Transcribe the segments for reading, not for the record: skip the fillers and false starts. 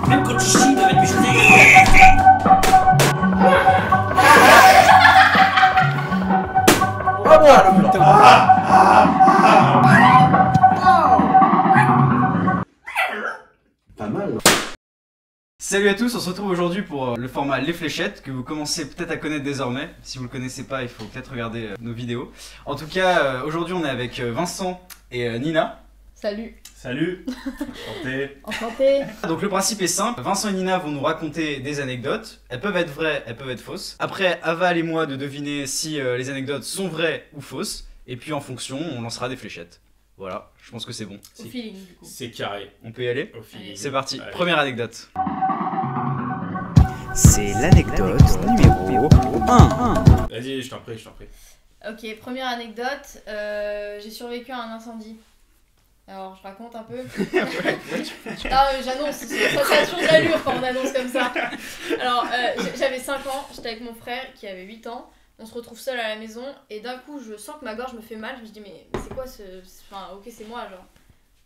Même quand tu chies, il doit être musclé. Pas mal. Salut à tous, on se retrouve aujourd'hui pour le format Les Fléchettes que vous commencez peut-être à connaître désormais. Si vous le connaissez pas, il faut peut-être regarder nos vidéos. En tout cas, aujourd'hui on est avec Vincent et Nina. Salut. Salut. Enchanté. Enchanté. Donc le principe est simple, Vincent et Nina vont nous raconter des anecdotes. Elles peuvent être vraies, elles peuvent être fausses. Après, Aval et moi de deviner si les anecdotes sont vraies ou fausses. Et puis en fonction, on lancera des fléchettes. Voilà, je pense que c'est bon. Au feeling du coup. C'est carré. On peut y aller? Au feeling. C'est parti, Allez. première anecdote. C'est l'anecdote numéro 1. Vas-y, je t'en prie, je t'en prie. Ok, première anecdote. J'ai survécu à un incendie. Alors, je raconte un peu. J'annonce, ça a toujours de l'allure quand on annonce comme ça. Alors, j'avais 5 ans, j'étais avec mon frère qui avait 8 ans. On se retrouve seul à la maison et d'un coup, je sens que ma gorge me fait mal. Je me dis, mais c'est quoi ce. Enfin, ok, c'est moi, genre.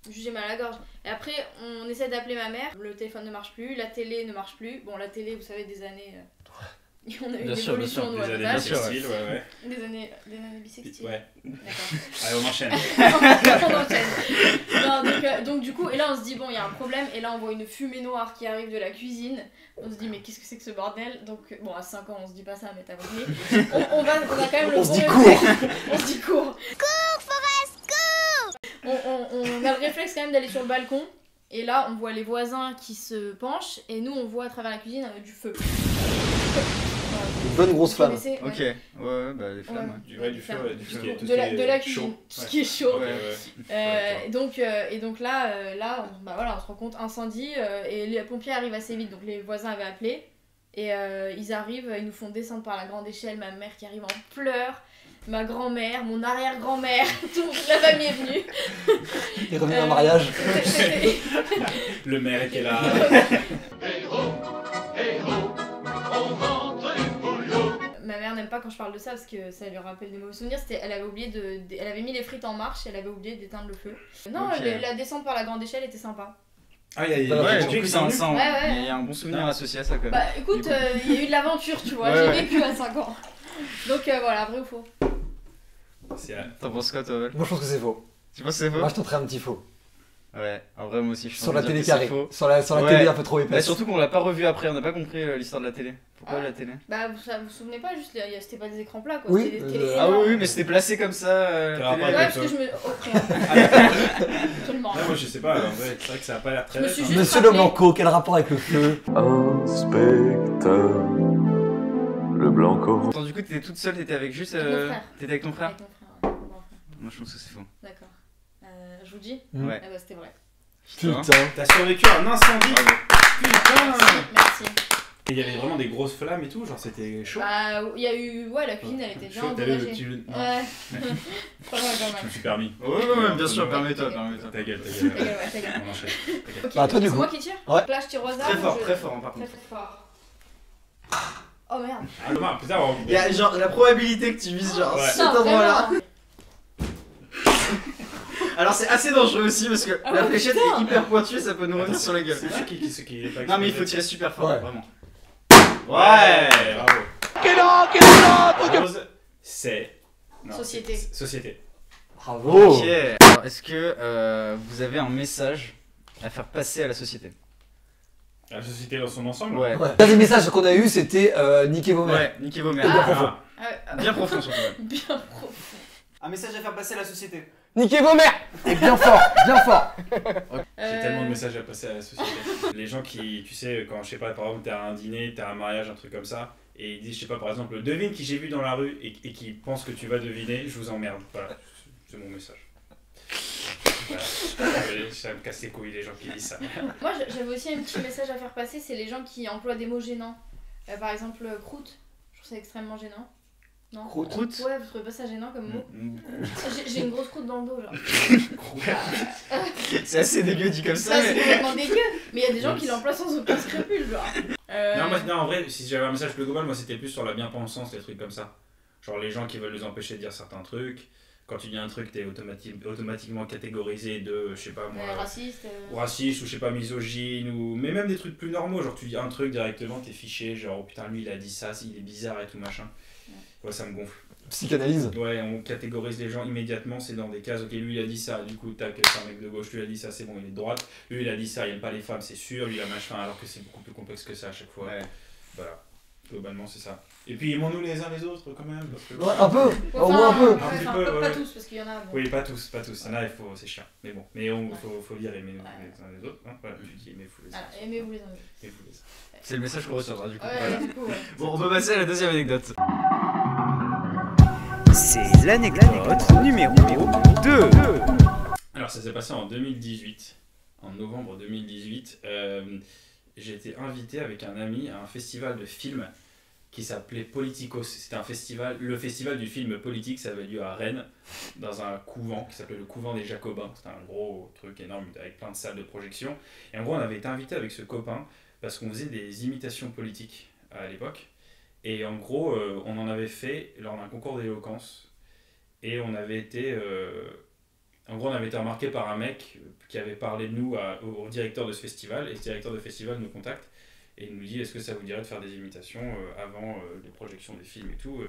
Juste j'ai mal à la gorge. Et après, on essaie d'appeler ma mère. Le téléphone ne marche plus, la télé ne marche plus. Bon, la télé, vous savez, des années. On a eu une évolution, nous, à Des notre années âge. bissextiles, ouais. Des années bissextiles. Ouais. D'accord. Allez, on enchaîne. On enchaîne. Non, donc du coup, et là on se dit bon, il y a un problème, et là on voit une fumée noire qui arrive de la cuisine. On se dit mais qu'est-ce que c'est que ce bordel? Donc bon, à 5 ans on se dit pas ça, mais t'as compris. On va quand même le On se dit bon cours. réflexe. On se dit cours. Cours, Forest, cours. On a le réflexe quand même d'aller sur le balcon. Et là on voit les voisins qui se penchent, et nous on voit à travers la cuisine du feu. Une bonne grosse flamme. Ouais. Ok, ouais, bah les flammes. Ouais. Du feu, ouais, du feu. De la cuisine, tout ce qui est chaud. Ouais. Et donc là, on se rend compte incendie et les pompiers arrivent assez vite, donc les voisins avaient appelé et ils arrivent, ils nous font descendre par la grande échelle, ma mère qui arrive en pleurs, ma grand-mère, mon arrière-grand-mère, toute la famille est venue. Il est revenu en mariage. Le maire était là. Ma mère n'aime pas quand je parle de ça parce que ça lui rappelle des mauvais souvenirs. Elle avait oublié elle avait mis les frites en marche et elle avait oublié d'éteindre le feu. Non, Ok. la descente par la grande échelle était sympa. Ah, il y a Ouais, des du gens coup, qui ça, sont ça, Ouais, ouais. il y a un bon souvenir associé à ça quand même. Bah écoute, il y a eu de l'aventure, tu vois, Ouais, j'ai ouais. vécu à 5 ans. Donc voilà, vrai ou faux? C'est T'en penses quoi toi, Val? Moi je pense que c'est faux. Tu penses que c'est faux? Moi je tenterais un petit faux. Ouais, en vrai moi aussi je Sur sens la dire télé que c'est carrée. faux. Sur la Ouais. télé un peu trop Bah épaisse. surtout qu'on l'a pas revu après, on n'a pas compris l'histoire de la télé. Pourquoi Ah. la télé? Bah vous vous souvenez pas, juste c'était pas des écrans plats quoi, Oui, c'était des télés Ah oui, énormes. oui, mais c'était placé comme ça. Quel rapport Ouais, avec parce que je me. Ok. Absolument. Moi, je sais pas, en vrai, c'est vrai que ça a pas l'air très Je me net, suis hein. juste- Monsieur le Blanco, quel rapport avec le feu? Inspecteur le Blanco. Attends, du coup t'étais toute seule, t'étais avec juste. Avec mon frère. T'étais avec ton frère? Avec mon frère, ouais, mon grand frère. Moi je pense que c'est faux. D'accord. Je vous dis? Ouais. Ah bah c'était vrai. Putain. T'as survécu à un incendie. Putain. Merci. Et il y avait vraiment des grosses flammes et tout, genre c'était chaud. Bah il y a eu. Ouais, la cuisine elle était bien Chaud, t'as vu le endommagée. petit jeu de... Non, Ouais. Pas mal, pas je mal. me suis permis. Ouais, bien sûr, permets-toi, permets-toi. Ta gueule, ta Ta gueule, gueule. ouais, ta gueule. On enchaîne. Ok, Bah, toi, du c'est coup. moi qui tire? Ouais. Donc là je tire au hasard. Très ou fort, je- très fort par Très contre. très fort. Oh merde. Ah, Thomas, putain, on... Il y a genre la probabilité que tu vises genre Ouais. cet Non, endroit-là. vraiment. Alors c'est assez dangereux aussi parce que Ah la ouais, fléchette putain. est hyper pointue, ça peut nous revenir sur la gueule. C'est sûr qui est pas Non mais il faut explosé. tirer super fort, Ouais. vraiment. Ouais, bravo. Rose, c'est... non, Société. c'est- Société. Bravo. Ok. Alors, est-ce que vous avez un message à faire passer à la société? La société dans son ensemble. Ouais. Ouais. L'un des messages qu'on a eu c'était niquez vos mères. Ouais, niquez vos mères. Bien Ah. profond. Bien profond surtout. ouais. Bien profond. Un message à faire passer à la société. Niquez vos mères. Et bien fort, bien fort. J'ai tellement de messages à passer à la société. Les gens qui, tu sais, quand je sais pas, par exemple, t'as un dîner, t'as un mariage, un truc comme ça, et ils disent, je sais pas, par exemple, devine qui j'ai vu dans la rue et qui pense que tu vas deviner, je vous emmerde. Voilà, c'est mon message. Voilà. Ça me casse les couilles les gens qui disent ça. Moi j'avais aussi un petit message à faire passer, c'est les gens qui emploient des mots gênants. Par exemple, croûte, je trouve ça extrêmement gênant. Non? Croûte. Ouais, vous trouvez pas ça gênant comme mot? Mm. J'ai une grosse croûte dans le dos, genre. C'est assez dégueu dit comme ça. Ça, c'est mais- complètement dégueu, mais il y a des gens qui l'emploient sans aucun scrupule, genre. Non, moi, non, en vrai, si j'avais un message plus global, moi c'était plus sur la bien-pensance, les trucs comme ça. Genre les gens qui veulent nous empêcher de dire certains trucs. quand tu dis un truc, t'es automatiquement catégorisé de, je sais pas moi, Raciste. ou raciste, ou je sais pas, misogyne, ou mais même des trucs plus normaux, genre tu dis un truc directement, t'es fiché, genre oh putain lui il a dit ça, il est bizarre et tout machin. Ouais, ça me gonfle. Psychanalyse. Ouais, on catégorise les gens immédiatement, c'est dans des cases, ok, lui il a dit ça, du coup, tac, c'est un mec de gauche, lui il a dit ça, c'est bon, il est de droite, lui il a dit ça, il aime pas les femmes, c'est sûr, lui il a machin, alors que c'est beaucoup plus complexe que ça à chaque fois. Ouais. Voilà, globalement c'est ça. Et puis aimons-nous les uns les autres quand même. Parce que... Ouais, un peu, au moins un peu. Un petit Enfin, peu, pas ouais. tous, parce qu'il y en a. Bon. Oui, pas tous, il y en a, c'est chiant, mais bon, mais faut lire aimer nous Ouais. les uns les autres, hein. Voilà, tu dis aimez-vous les uns. Voilà, aimez-vous les uns. Aimez-vous les uns. C'est le message qu'on retiendra du coup. Ouais, Voilà. du coup, ouais. Bon, on peut passer à la deuxième anecdote. C'est l'anecdote numéro 2. Alors ça s'est passé en 2018, en novembre 2018, j'ai été invité avec un ami à un festival de films qui s'appelait Politicos. C'était un festival, le festival du film politique, ça avait lieu à Rennes, dans un couvent qui s'appelait le couvent des Jacobins. C'était un gros truc énorme avec plein de salles de projection. Et en gros, on avait été invité avec ce copain parce qu'on faisait des imitations politiques à l'époque. Et en gros, on en avait fait lors d'un concours d'éloquence. Et on avait été... En gros, on avait été remarqué par un mec qui avait parlé de nous au directeur de ce festival, et ce directeur de festival nous contacte et il nous dit est-ce que ça vous dirait de faire des imitations avant les projections des films et tout.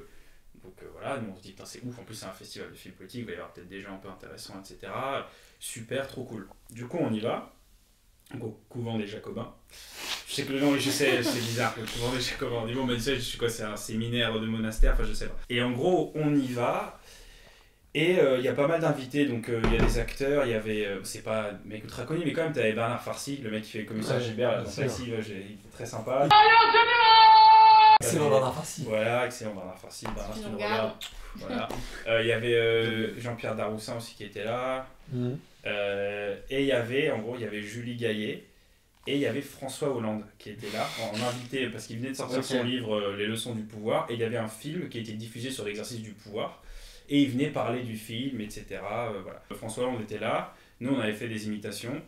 Donc voilà, nous on se dit putain c'est ouf, en plus c'est un festival de films politiques, il va y avoir peut-être des gens un peu intéressants, etc. Super, trop cool. Du coup on y va, donc au couvent des Jacobins. Je sais que le nom, je sais, c'est bizarre, le couvent des Jacobins, on dit bon mais tu sais, je sais quoi, c'est un séminaire de monastère, enfin je sais pas. Et en gros on y va. Et il y a pas mal d'invités, donc il y a des acteurs, il y avait, c'est pas un mec ultra connu, mais quand même, t'avais Bernard Farcy, le mec qui fait le commissaire Gilbert, donc ici, il était très sympa. Excellent Bernard Farcy. Voilà, excellent Bernard Farcy, Bernard, si tu nous regardes. Voilà. Il y avait Jean-Pierre Daroussin aussi qui était là. Et il y avait, en gros, il y avait Julie Gaillet. Et il y avait François Hollande qui était là, en invité, parce qu'il venait de sortir son livre Les leçons du pouvoir. Et il y avait un film qui a été diffusé sur l'exercice du pouvoir. Et il venait parler du film, etc. Voilà. François Hollande était là, nous on avait fait des imitations,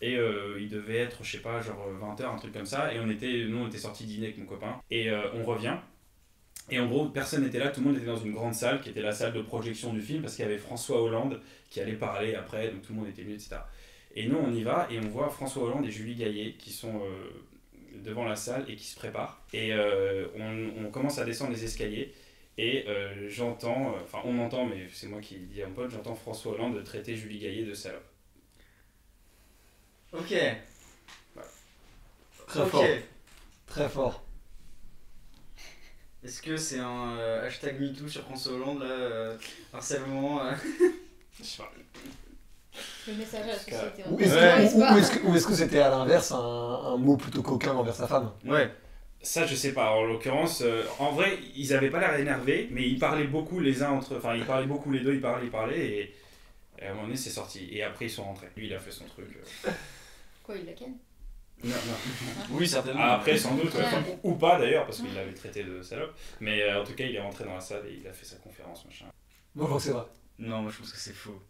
et il devait être, je sais pas, genre 20h, un truc comme ça, et nous on était sortis dîner avec mon copain, et on revient, et en gros personne n'était là, tout le monde était dans une grande salle, qui était la salle de projection du film, parce qu'il y avait François Hollande qui allait parler après, donc tout le monde était venu, etc. Et nous on y va, et on voit François Hollande et Julie Gaillet qui sont devant la salle et qui se préparent, et on commence à descendre les escaliers. Et j'entends, enfin on entend, mais c'est moi qui dis à mon pote, j'entends François Hollande traiter Julie Gaillet de salope. Ok. Voilà. Très fort. Très fort. Est-ce que c'est un hashtag MeToo sur François Hollande là, harcèlement Je sais pas. Le message à la société. Ou est-ce que c'était à l'inverse un mot plutôt coquin envers sa femme? Ouais. Ça je sais pas, en l'occurrence, en vrai ils avaient pas l'air énervés, mais ils parlaient beaucoup les uns entre eux, enfin ils parlaient beaucoup les deux, ils parlaient et à un moment donné c'est sorti, et après ils sont rentrés. Lui il a fait son truc. Quoi, il la ken? Non, non. Oui, certainement. Après sans doute, Ouais. enfin, ou pas d'ailleurs, parce qu'il l'avait traité de salope, mais en tout cas il est rentré dans la salle et il a fait sa conférence, machin. Moi je crois que c'est vrai. Non, moi je pense que c'est faux.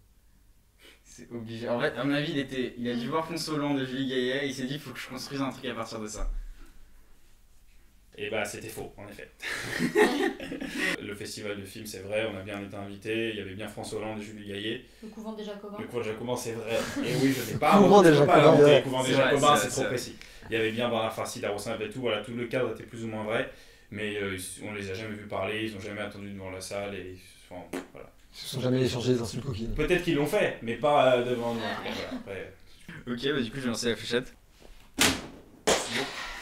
C'est obligé. En vrai, à mon avis, il a dû voir François Hollande et Julie Gaillet et il s'est dit faut que je construise un truc à partir de ça. Et bah c'était faux, en effet. Le festival de films, c'est vrai, on a bien été invités, il y avait bien François Hollande et Julie Gaillet. Le couvent des Jacobins. Le couvent des Jacobins, c'est vrai. Et oui, je n'ai pas Couvent des je peux pas Jacobins, inventer ouais. le couvent des C'est vrai, Jacobins, c'est c'est vrai, trop c'est précis. Il y avait bien Bernard Farcy, Daroussin et tout, voilà, tout le cadre était plus ou moins vrai, mais on les a jamais vus parler, ils n'ont jamais attendu devant la salle, et enfin, voilà. Ils se sont jamais échangés des insultes coquines. Peut-être qu'ils l'ont fait, mais pas devant nous. Ouais. Voilà, après, Ok, bah du coup, je vais lancer la fléchette.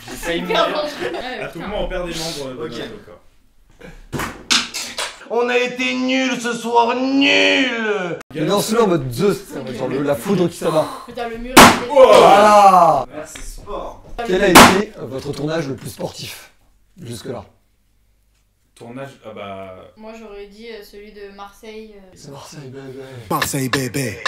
J'ai failli Hyper mourir. dangereux. à tout moment, on perd des membres de Ok. notre corps. On a été nuls ce soir, nuls. Il lance-le en mode Zeus, genre la foudre qui s'abat. Putain, le mur. il est- Voilà. Merci, sport. Quel a été votre tournage le plus sportif jusque-là? Tournage, ah bah. Moi, j'aurais dit celui de Marseille. C'est Marseille, bébé. Marseille bébé.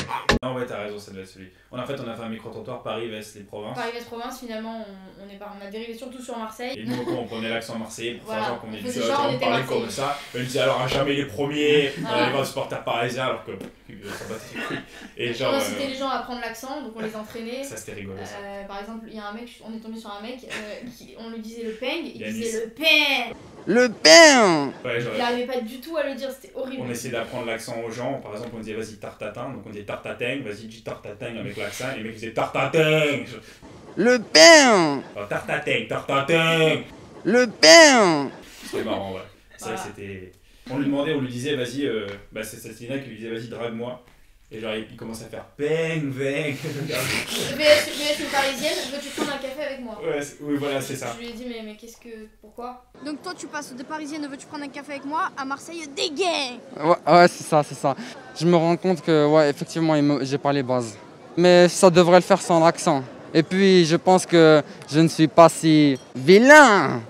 Non, ouais, t'as raison, ça doit être celui. En fait, on a fait un micro-trottoir Paris-Vest, les provinces. Paris-West-Province, finalement, on a dérivé surtout sur Marseille. Et nous, on prenait l'accent marseillais pour faire Voilà, genre qu'on est on du faisait Sud, genre, on on était parlait comme Marseillais. ça. Elle disait alors à jamais les premiers, on Voilà. allait voir le supporter parisien alors que ça battait les couilles. Et genre, On incitait les gens à prendre l'accent, donc on les entraînait. ça c'était rigolo ça. Par exemple, il y a un mec, on est tombé sur un mec, on lui disait le peng, il Yanis. disait le peng. Le pain. pain. Ouais, Il n'arrivait pas du tout à le dire, c'était horrible. on essayait d'apprendre l'accent aux gens. Par exemple, on disait vas-y tartatin, donc on disait tartatin, vas-y dis tartatin avec l'accent. Et les mecs disaient tartatin. Le pain. Tartatin. Le pain. C'était marrant, ouais. C'est vrai que c'était. On lui demandait, on lui disait vas-y, c'est Céline qui lui disait vas-y drague-moi. Et genre il commence à faire bang, bang. VS une parisienne, veux-tu prendre un café avec moi? Ouais, oui, voilà, c'est ça. Je lui ai dit, mais qu'est-ce que. Pourquoi? Donc toi tu passes de parisienne, veux-tu prendre un café avec moi, à Marseille, dégain. Ouais, c'est ça, c'est ça. Je me rends compte que, ouais, effectivement, j'ai pas les bases. Mais ça devrait le faire sans l'accent. Et puis, je pense que je ne suis pas si vilain.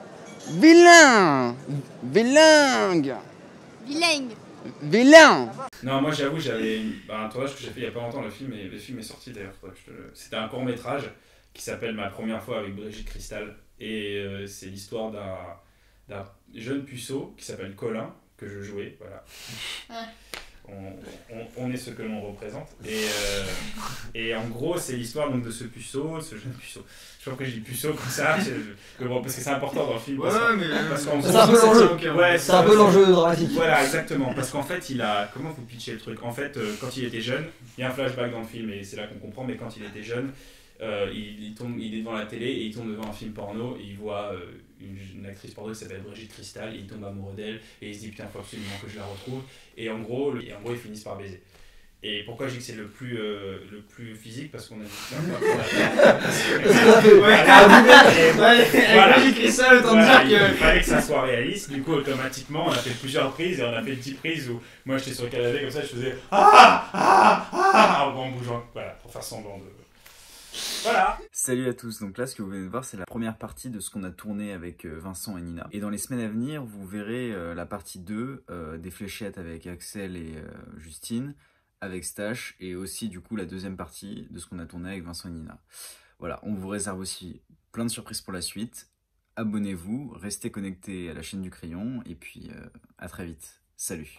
Bilingue. Vilain. Non, moi j'avoue, j'avais un tournage que j'ai fait il y a pas longtemps, le film est sorti d'ailleurs. C'était un court métrage qui s'appelle Ma première fois avec Brigitte Cristal. Et c'est l'histoire d'un jeune puceau qui s'appelle Colin, que je jouais, voilà. On est ce que l'on représente. Et en gros, c'est l'histoire donc de ce puceau, ce jeune puceau. Je sais pas pourquoi je dis puceau comme ça, parce que c'est important dans le film. C'est un peu l'enjeu dramatique. Voilà, exactement. Parce qu'en fait, il a. Comment vous pitchez le truc? En fait, quand il était jeune, il y a un flashback dans le film et c'est là qu'on comprend, mais quand il était jeune, il est devant la télé et il tombe devant un film porno et il voit une actrice porno qui s'appelle Brigitte Cristal et il tombe amoureux d'elle et il se dit putain, faut absolument que je la retrouve. Et en gros, ils finissent par baiser. Et pourquoi je dis que c'est le plus physique? Parce qu'on a Brigitte Cristal, autant dire que. Il fallait que ça soit réaliste. Du coup, automatiquement, on a fait plusieurs prises et on a fait 10 prises où moi j'étais sur le canapé comme ça, je faisais en bougeant, voilà, pour faire semblant de. Voilà. Salut à tous, donc là ce que vous venez de voir c'est la première partie de ce qu'on a tourné avec Vincent et Nina. Et dans les semaines à venir vous verrez la partie 2 des fléchettes avec Axel et Justine, avec Stache, et aussi du coup la deuxième partie de ce qu'on a tourné avec Vincent et Nina. Voilà, on vous réserve aussi plein de surprises pour la suite. Abonnez-vous, restez connectés à la chaîne du Crayon, et puis à très vite. Salut.